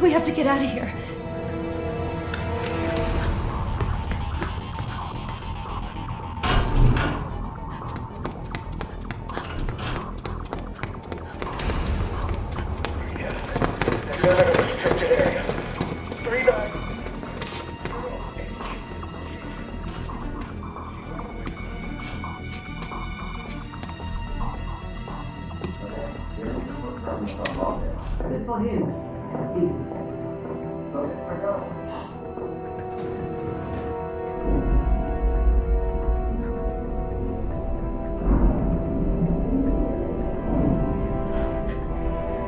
We have to get out of here. Good for him. Easy success.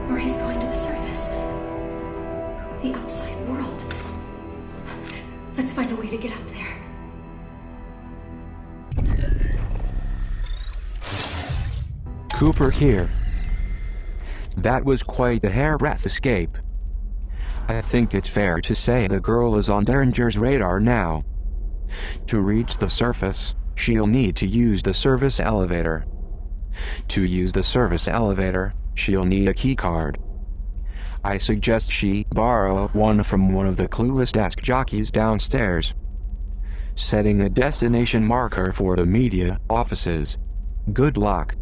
Marie's going to the surface. The outside world. Let's find a way to get up there. Cooper here. That was quite a hairbreadth escape. I think it's fair to say the girl is on Derringer's radar now. To reach the surface, she'll need to use the service elevator. To use the service elevator, she'll need a keycard. I suggest she borrow one from one of the clueless desk jockeys downstairs. Setting a destination marker for the media offices. Good luck.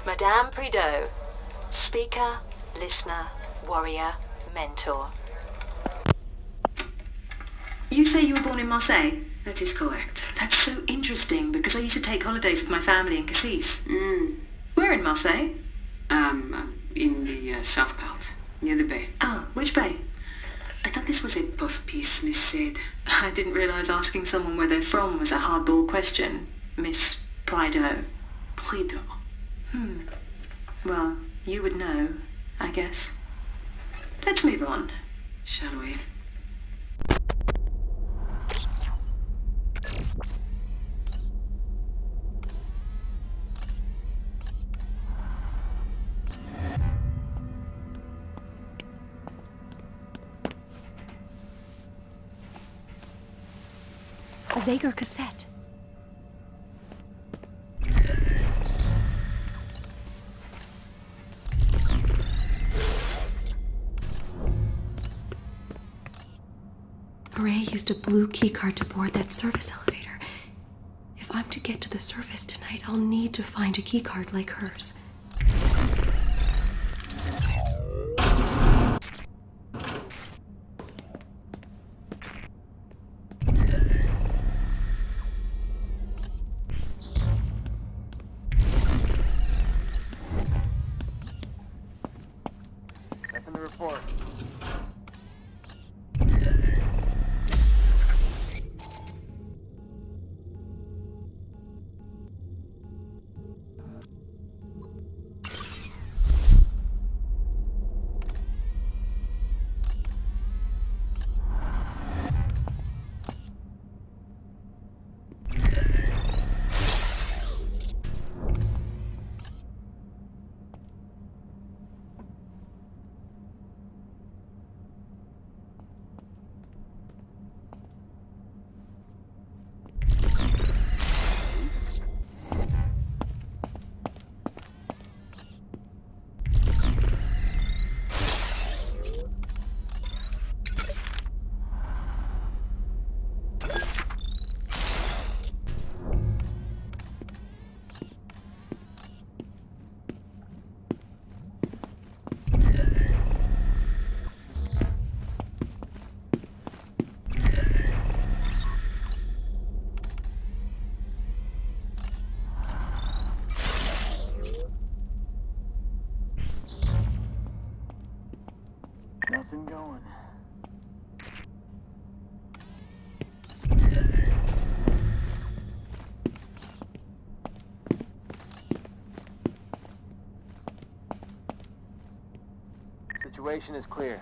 Madame Prideaux, speaker, listener, warrior, mentor. You say you were born in Marseille? That is correct. That's so interesting because I used to take holidays with my family in Cassis. Where in Marseille? In the south part, near the bay. Ah, which bay? I thought this was a puff piece, Miss said. I didn't realise asking someone where they're from was a hardball question, Miss Prideaux. Prideaux. Well, you would know, I guess. Let's move on. Shall we? A Zager cassette. Marie used a blue keycard to board that service elevator. If I'm to get to the surface tonight, I'll need to find a keycard like hers. Nothing to report. Nothing going. Situation is clear.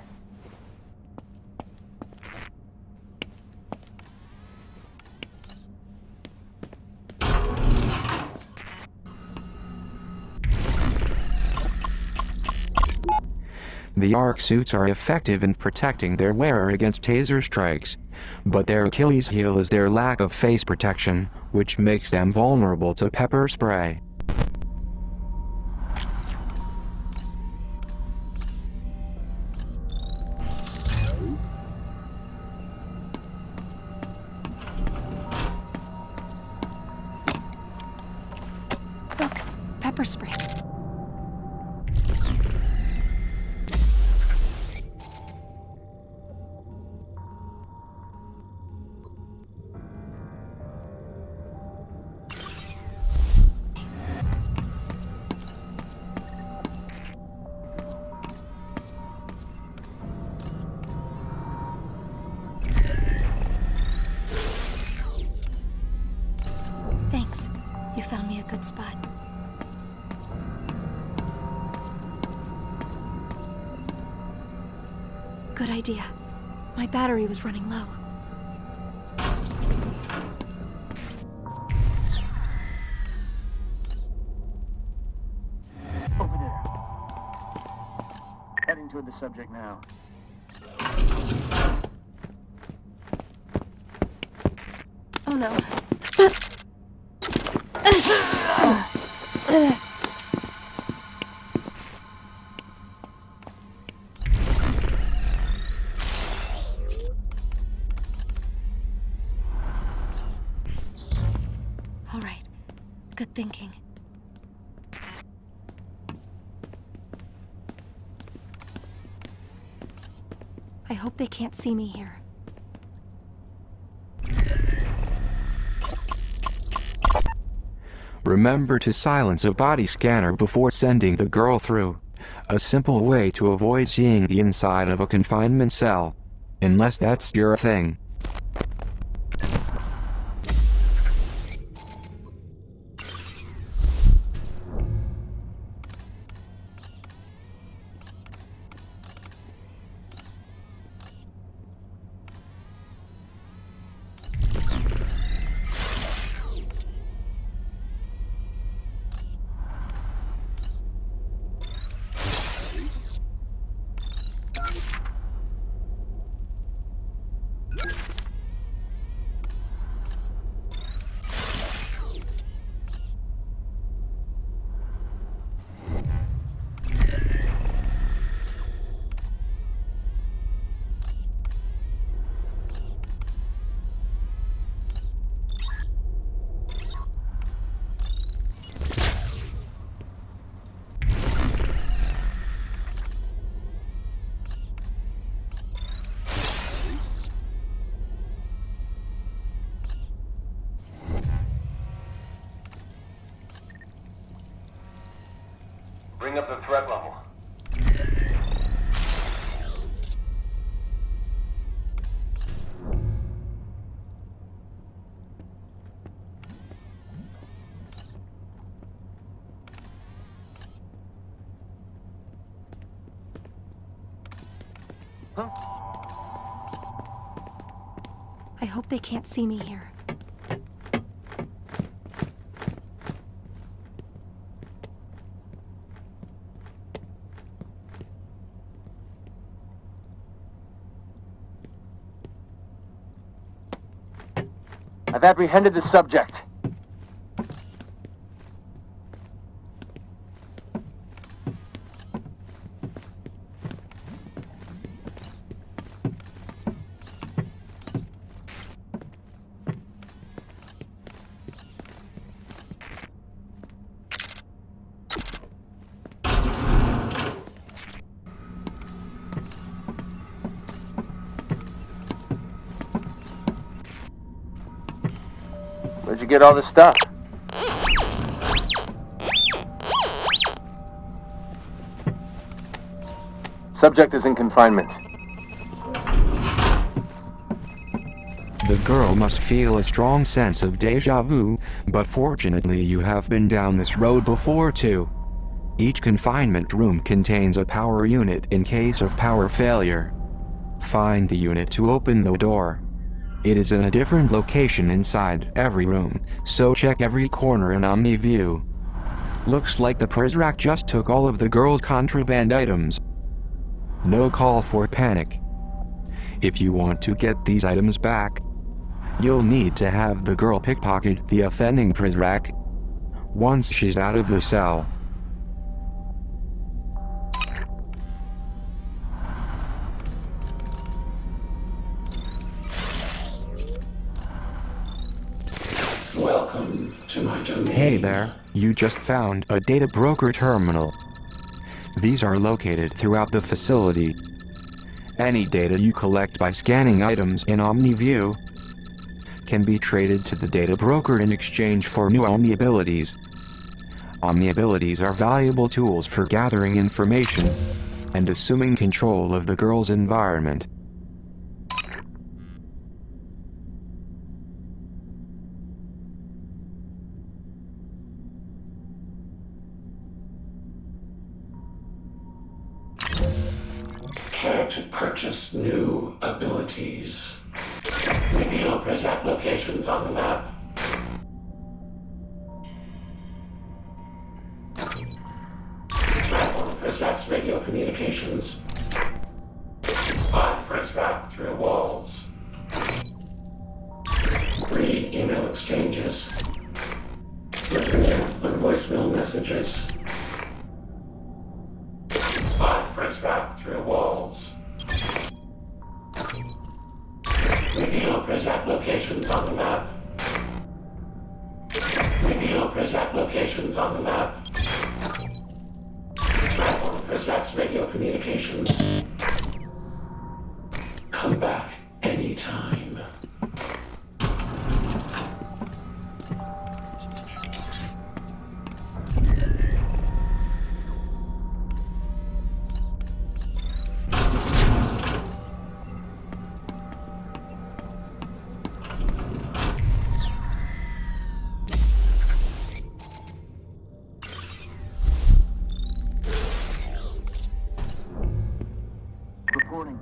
The arc suits are effective in protecting their wearer against taser strikes, but their Achilles heel is their lack of face protection, which makes them vulnerable to pepper spray. Look, pepper spray. Thanks. You found me a good spot. Good idea. My battery was running low. Over there. Heading toward the subject now. Oh no. All right. Good thinking. I hope they can't see me here. Remember to silence a body scanner before sending the girl through. A simple way to avoid seeing the inside of a confinement cell. Unless that's your thing. Bring up the threat level. I hope they can't see me here. I've apprehended the subject. Where'd you get all this stuff? Subject is in confinement. The girl must feel a strong sense of deja vu, but fortunately you have been down this road before too. Each confinement room contains a power unit in case of power failure. Find the unit to open the door. It is in a different location inside every room, so check every corner in Omni View. Looks like the Prizrak just took all of the girl's contraband items. No call for panic. If you want to get these items back, you'll need to have the girl pickpocket the offending prisrack once she's out of the cell. Welcome to my domain. Hey there, you just found a data broker terminal. These are located throughout the facility. Any data you collect by scanning items in OmniView can be traded to the data broker in exchange for new Omni abilities. Omni abilities are valuable tools for gathering information and assuming control of the girl's environment. Care to purchase new abilities? Reveal present locations on the map. Travel Prisrack's radio communications. Spot Prisrack through walls. Read email exchanges. Listen in on voicemail messages. Spot Prisrack through walls. Reveal Prisrack locations on the map. Reveal Prisrack locations on the map. Travel Prisrack's radio communications. Come back anytime. Reporting.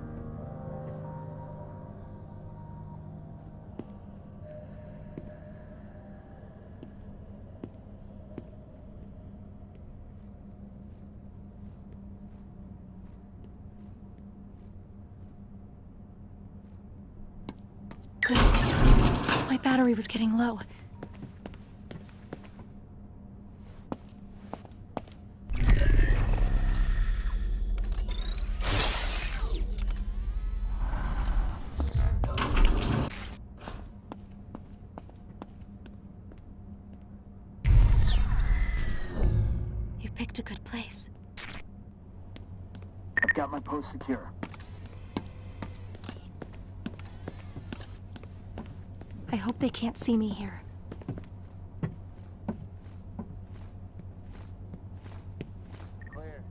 Good idea. My battery was getting low. You picked a good place. I've got my post secure. I hope they can't see me here. Clear.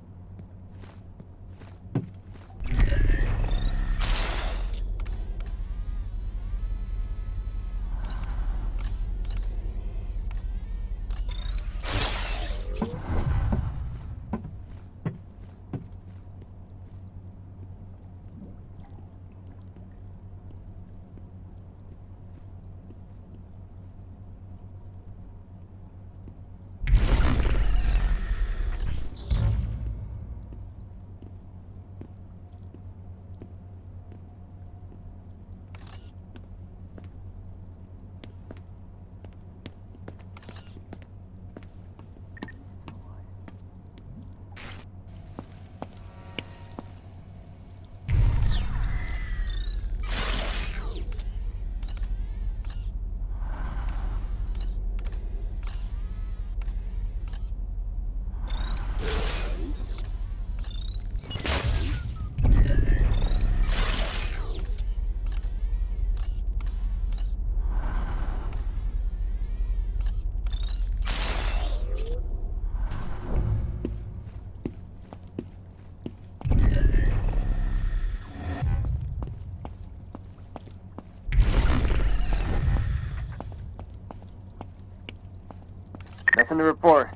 Nothing to report.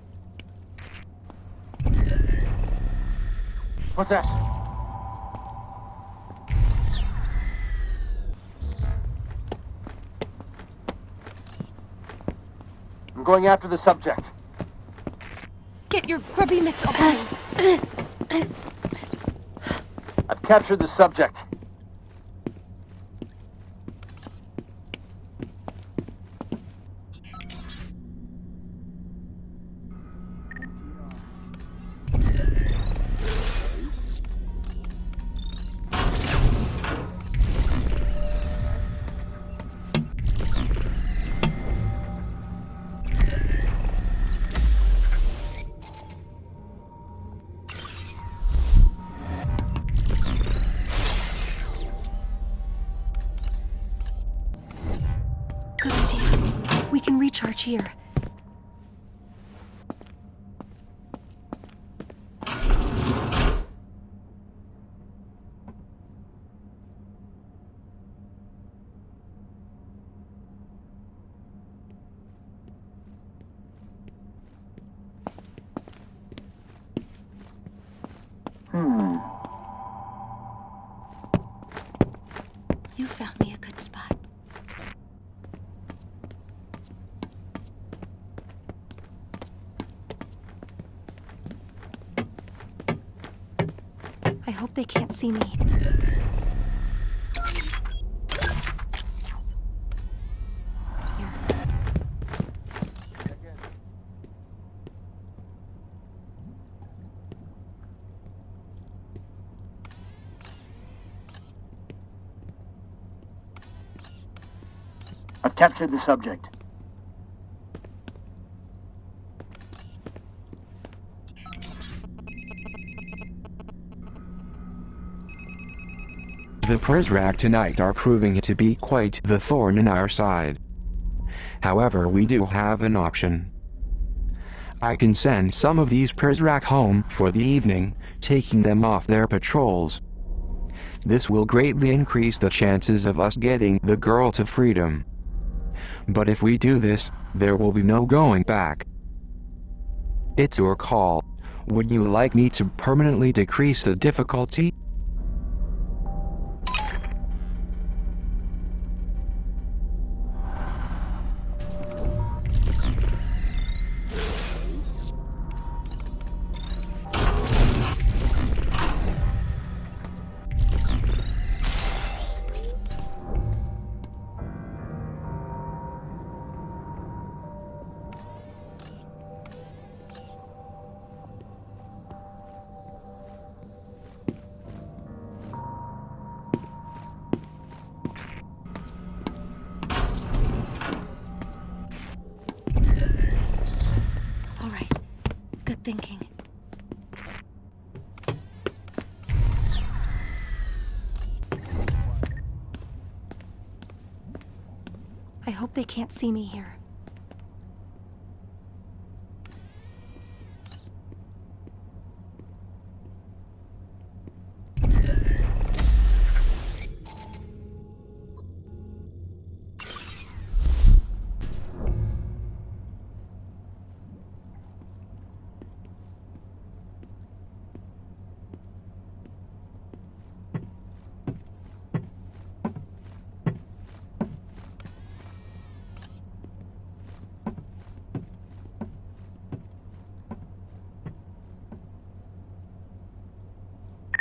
What's that? I'm going after the subject. Get your grubby mitts off me! I've captured the subject. Good idea. We can recharge here. You found me a good spot. I hope they can't see me. I've captured the subject. The Prizrak tonight are proving to be quite the thorn in our side. However, we do have an option. I can send some of these Prizrak home for the evening, taking them off their patrols. This will greatly increase the chances of us getting the girl to freedom. But if we do this, there will be no going back. It's your call. Would you like me to permanently decrease the difficulty? All right. Good thinking. I hope they can't see me here.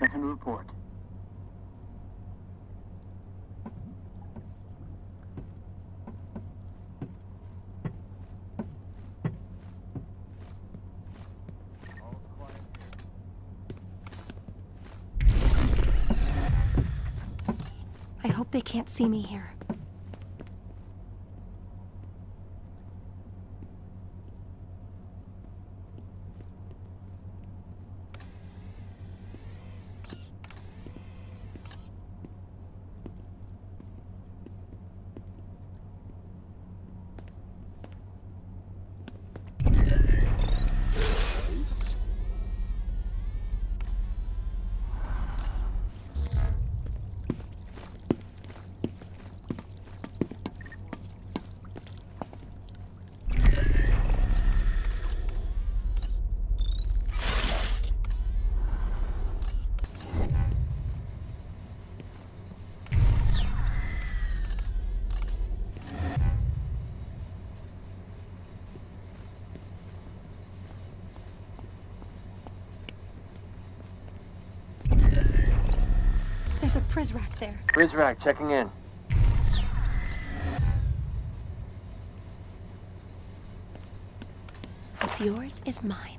Nothing to report. I hope they can't see me here. a Prizrak there. Prizrak checking in. What's yours is mine.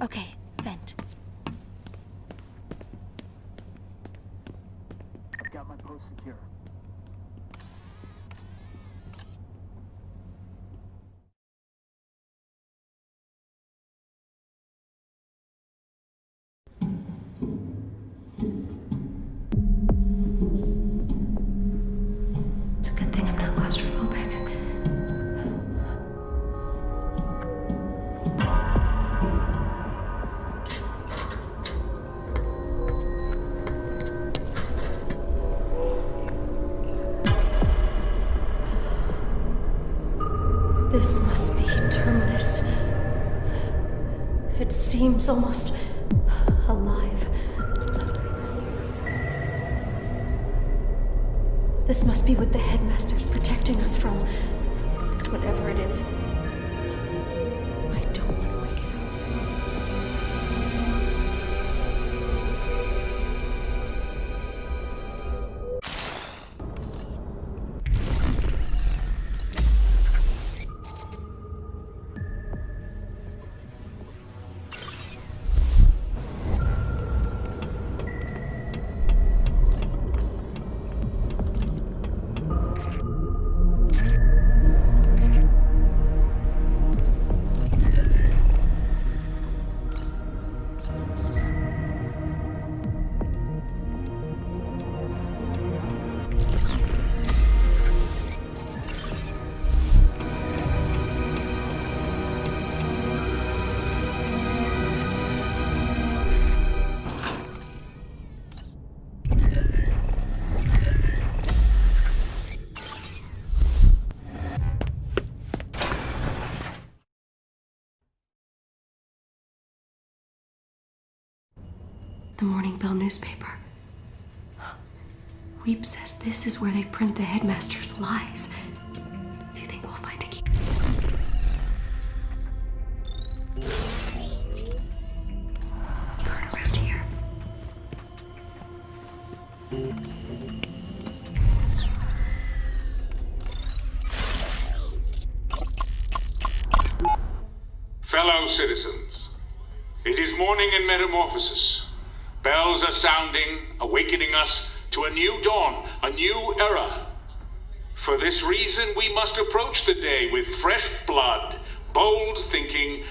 Okay, vent. I've got my post secure. It's a good thing I'm not claustrophobic. This must be Terminus. It seems almost alive. This must be what the headmaster's protecting us from. Whatever it is. I don't want to wake it up. The Morning Bell newspaper. Weep says this is where they print the headmaster's lies. Do you think we'll find a key? Turn around here. Fellow citizens, it is morning in Metamorphosis. Bells are sounding, awakening us to a new dawn, a new era. For this reason, we must approach the day with fresh blood, bold thinking,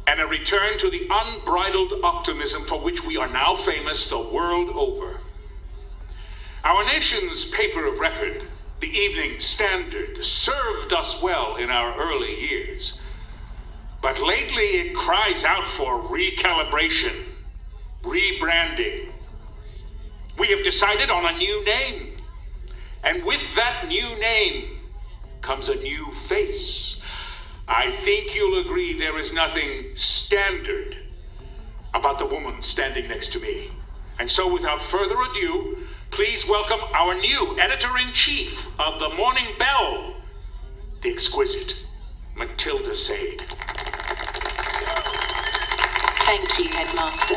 and a return to the unbridled optimism for which we are now famous the world over. Our nation's paper of record, the Evening Standard, served us well in our early years. But lately it cries out for recalibration, rebranding. We have decided on a new name. And with that new name comes a new face. I think you'll agree there is nothing standard about the woman standing next to me. And so without further ado, please welcome our new editor-in-chief of the Morning Bell, the exquisite Matilda Sade. Thank you, Headmaster.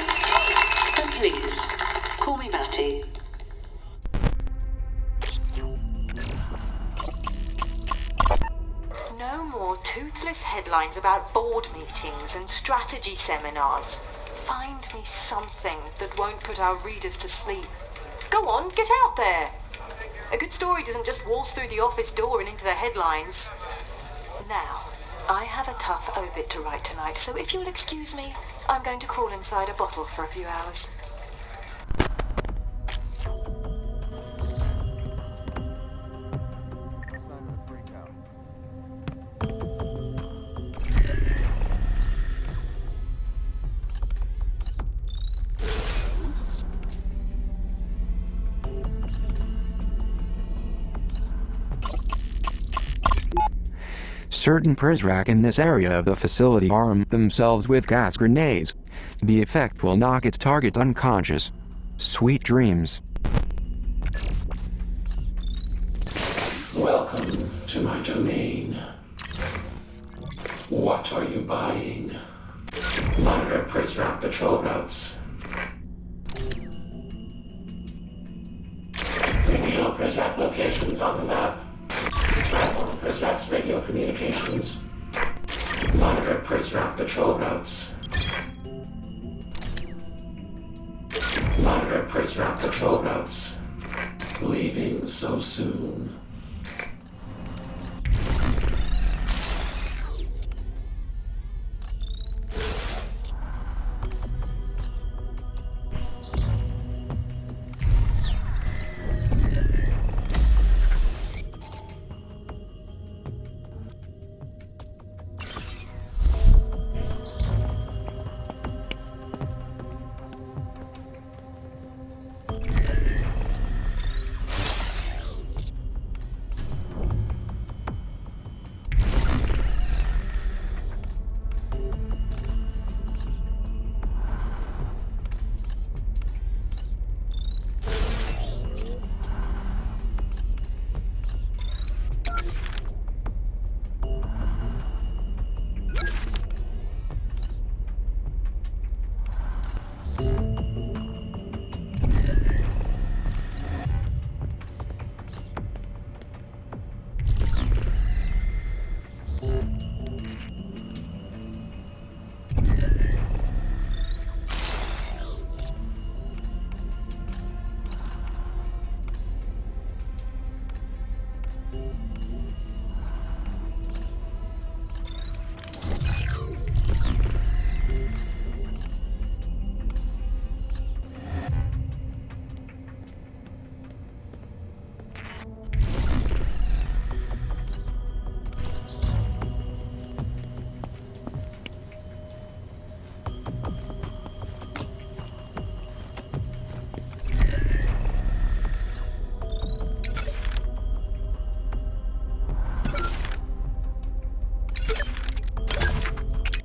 And please, call me Matty. No more toothless headlines about board meetings and strategy seminars. Find me something that won't put our readers to sleep. Go on, get out there. A good story doesn't just waltz through the office door and into the headlines. Now, I have a tough obit to write tonight, so if you'll excuse me, I'm going to crawl inside a bottle for a few hours. Certain Prizrak in this area of the facility arm themselves with gas grenades. The effect will knock its target unconscious. Sweet dreams. Welcome to my domain. What are you buying? Monitor Prisrap patrol routes. Reveal Prisrap locations on the map. Transform Prisrap's radio communications. Monitor Prisrap patrol routes. Monitor Prisrap patrol routes. Leaving so soon.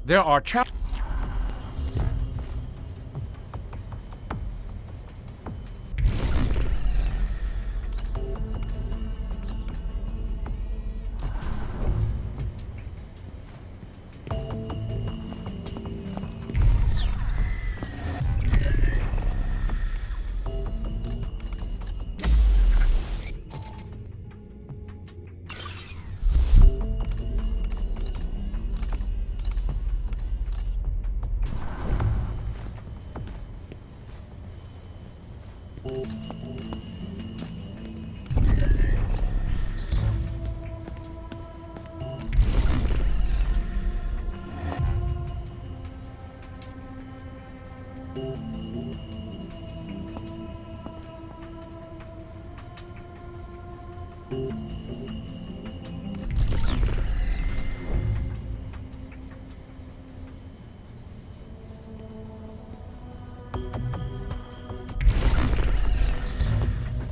There are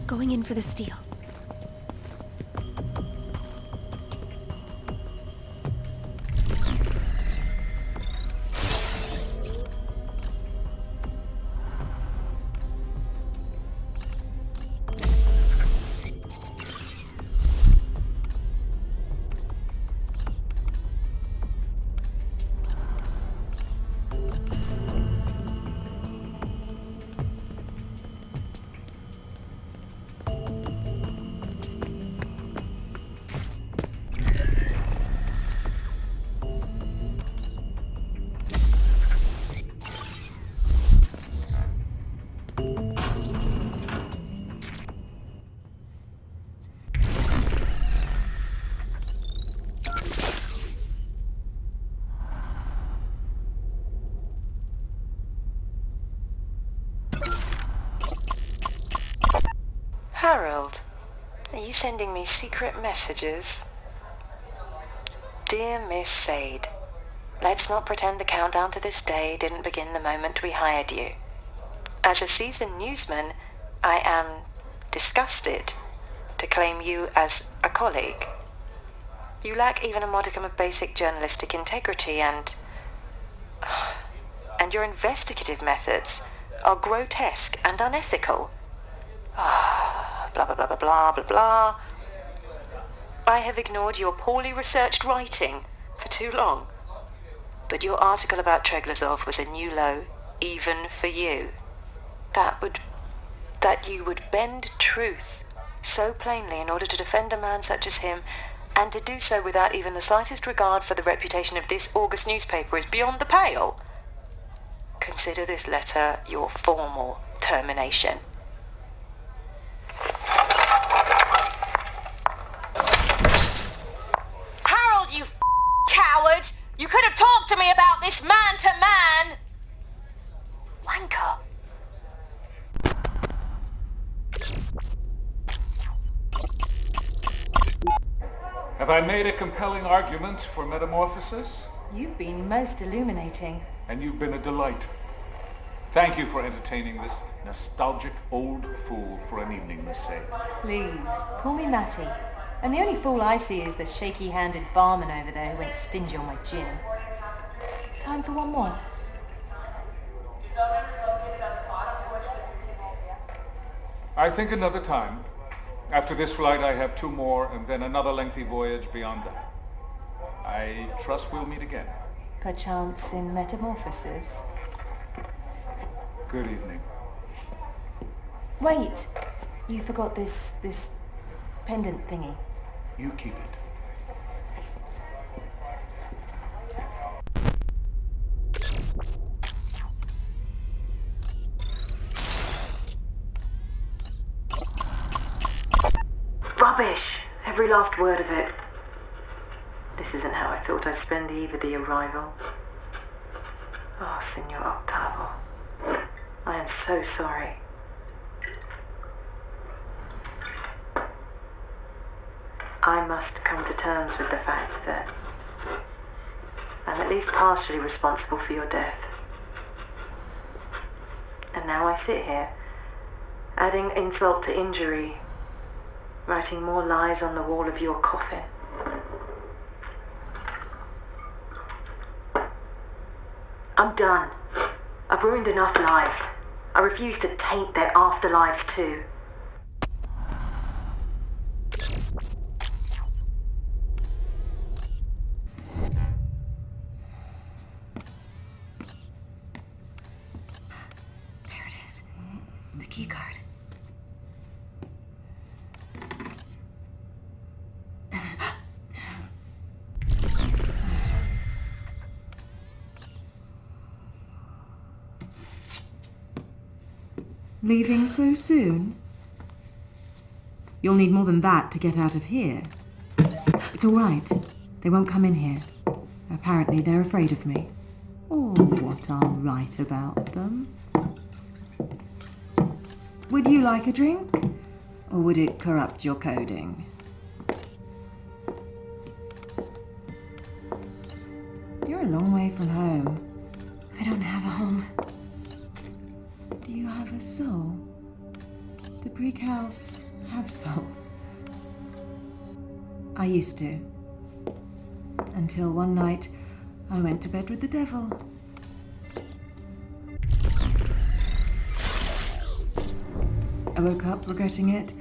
Going in for the steal. Harold, are you sending me secret messages? Dear Miss Sade, let's not pretend the countdown to this day didn't begin the moment we hired you. As a seasoned newsman, I am disgusted to claim you as a colleague. You lack even a modicum of basic journalistic integrity and your investigative methods are grotesque and unethical. Blah, blah, blah, blah, blah, blah, blah. I have ignored your poorly researched writing for too long. But your article about Treglazov was a new low, even for you. That you would bend truth so plainly in order to defend a man such as him, and to do so without even the slightest regard for the reputation of this August newspaper, is beyond the pale. Consider this letter your formal termination. Harold, you coward! You could have talked to me about this man to man! Wanker. Have I made a compelling argument for metamorphosis? You've been most illuminating. And you've been a delight. Thank you for entertaining this nostalgic old fool for an evening, Miss Say. Please, call me Matty. And the only fool I see is the shaky-handed barman over there who went stingy on my gin. Time for one more. I think another time. After this flight, I have 2 more, and then another lengthy voyage beyond that. I trust we'll meet again. Perchance in metamorphosis. Good evening. Wait, you forgot this pendant thingy. You keep it. Rubbish! Every last word of it. This isn't how I thought I'd spend the eve of the arrival. Oh, Signor Octavo. I am so sorry. I must come to terms with the fact that I'm at least partially responsible for your death. And now I sit here, adding insult to injury, writing more lies on the wall of your coffin. I'm done. I've ruined enough lives. I refuse to taint their afterlives too. There it is. The key card. Leaving so soon? You'll need more than that to get out of here. It's all right. They won't come in here. Apparently they're afraid of me. Or what I'll write about them. Would you like a drink? Or would it corrupt your coding? You're a long way from home. I don't have a home. Do you have a soul? Do precals have souls? I used to. Until one night, I went to bed with the devil. I woke up regretting it.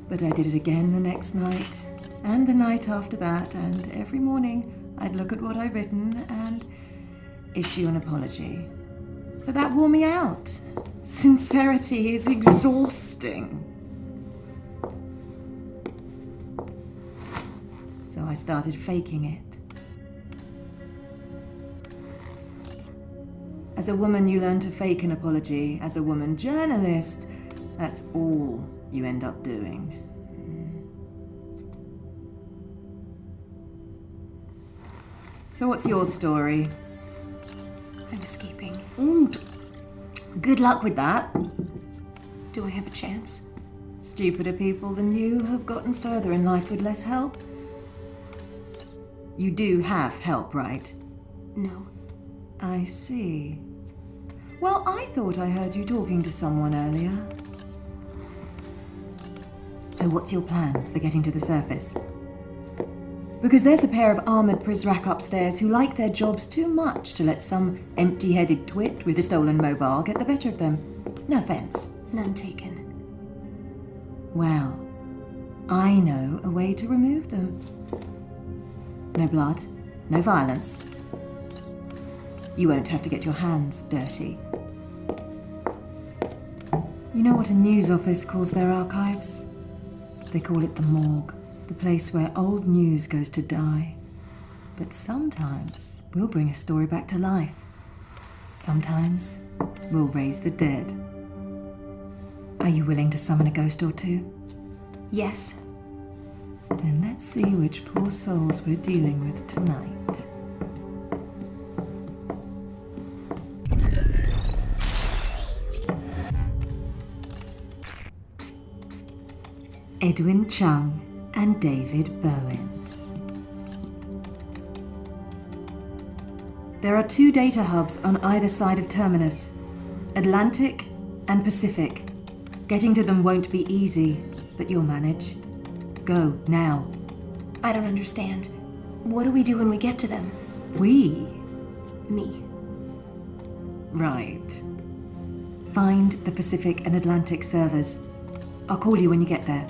But I did it again the next night, and the night after that, and every morning I'd look at what I'd written and issue an apology. But that wore me out. Sincerity is exhausting. So I started faking it. As a woman, you learn to fake an apology. As a woman journalist, that's all you end up doing. So what's your story? I'm escaping. Good luck with that. Do I have a chance? Stupider people than you have gotten further in life with less help. You do have help, right? No. I see. Well, I thought I heard you talking to someone earlier. So what's your plan for getting to the surface? Because there's a pair of armoured Prizrak upstairs who like their jobs too much to let some empty-headed twit with a stolen mobile get the better of them. No offence. None taken. Well, I know a way to remove them. No blood, no violence. You won't have to get your hands dirty. You know what a news office calls their archives? They call it the morgue, the place where old news goes to die. But sometimes we'll bring a story back to life. Sometimes we'll raise the dead. Are you willing to summon a ghost or two? Yes. Then let's see which poor souls we're dealing with tonight. Edwin Chung and David Bowen. There are 2 data hubs on either side of Terminus, Atlantic and Pacific. Getting to them won't be easy, but you'll manage. Go, now. I don't understand. What do we do when we get to them? We? Me. Right. Find the Pacific and Atlantic servers. I'll call you when you get there.